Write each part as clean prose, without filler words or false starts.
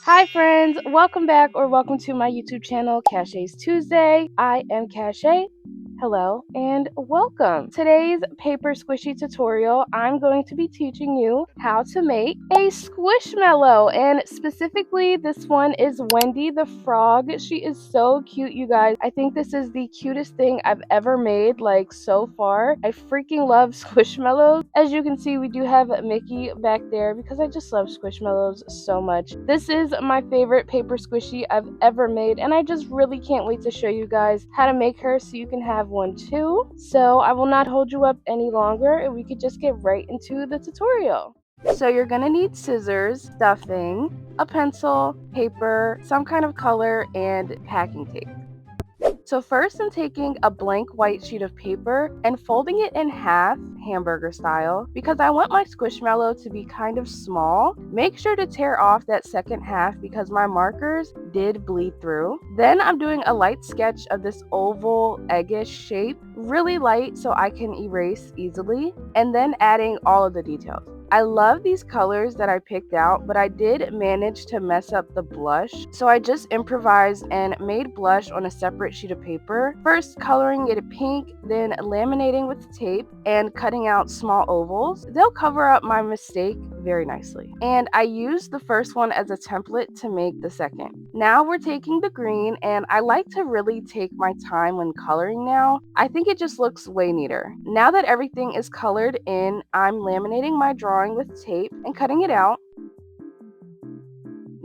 Hi friends, welcome back or welcome to my YouTube channel, Kashae's Tuesday. I am Kashae. Hello and welcome. Today's paper squishy tutorial, I'm going to be teaching you how to make a squishmallow, and specifically this one is Wendy the frog. She is so cute, you guys. I think this is the cutest thing I've ever made, like, so far. I freaking love squishmallows. As you can see, we do have Mickey back there because I just love squishmallows so much. This is my favorite paper squishy I've ever made, and I just really can't wait to show you guys how to make her so you can have one too. So I will not hold you up any longer, and we could just get right into the tutorial. So you're gonna need scissors, stuffing, a pencil, paper, some kind of color, and packing tape. So first I'm taking a blank white sheet of paper and folding it in half, hamburger style, because I want my squishmallow to be kind of small. Make sure to tear off that second half because my markers did bleed through. Then I'm doing a light sketch of this oval eggish shape, really light so I can erase easily, and then adding all of the details. I love these colors that I picked out, but I did manage to mess up the blush, so I just improvised and made blush on a separate sheet of paper, first coloring it pink, then laminating with tape and cutting out small ovals. They'll cover up my mistake very nicely. And I used the first one as a template to make the second. Now we're taking the green, and I like to really take my time when coloring now. I think it just looks way neater. Now that everything is colored in, I'm laminating my drawing with tape and cutting it out.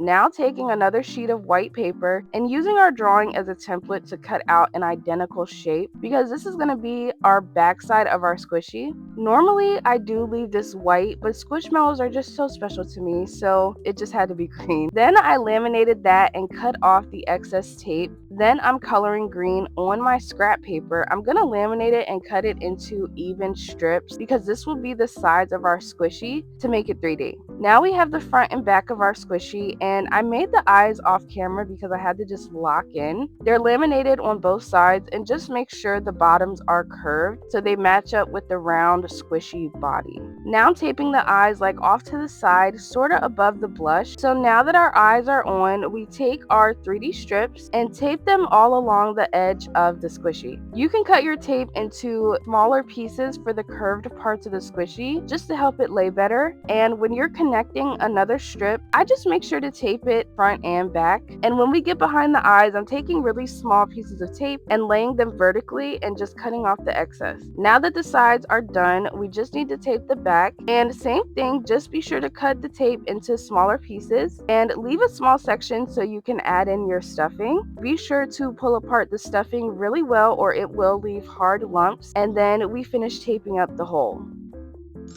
Now taking another sheet of white paper and using our drawing as a template to cut out an identical shape, because this is going to be our backside of our squishy. Normally I do leave this white, but squishmallows are just so special to me, so it just had to be green. Then I laminated that and cut off the excess tape. Then I'm coloring green on my scrap paper. I'm going to laminate it and cut it into even strips because this will be the sides of our squishy to make it 3D. Now we have the front and back of our squishy, and I made the eyes off camera because I had to just lock in. They're laminated on both sides, and just make sure the bottoms are curved so they match up with the round squishy body. Now I'm taping the eyes like off to the side, sort of above the blush. So now that our eyes are on, we take our 3D strips and tape them all along the edge of the squishy. You can cut your tape into smaller pieces for the curved parts of the squishy just to help it lay better. And when you're connecting another strip, I just make sure to tape it front and back. And when we get behind the eyes, I'm taking really small pieces of tape and laying them vertically and just cutting off the excess. Now that the sides are done, we just need to tape the back, and same thing, just be sure to cut the tape into smaller pieces and leave a small section so you can add in your stuffing. Be sure to pull apart the stuffing really well or it will leave hard lumps, and then we finish taping up the hole.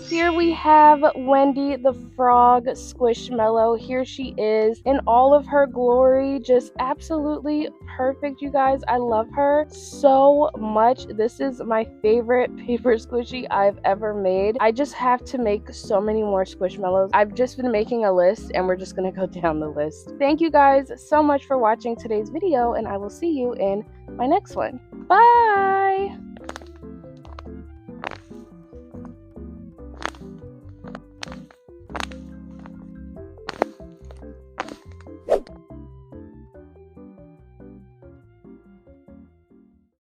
Here we have Wendy the frog squishmallow. Here she is in all of her glory, just absolutely perfect, you guys. I love her so much. This is my favorite paper squishy I've ever made. I just have to make so many more squishmallows. I've just been making a list, and we're just gonna go down the list. Thank you guys so much for watching today's video, and I will see you in my next one. Bye!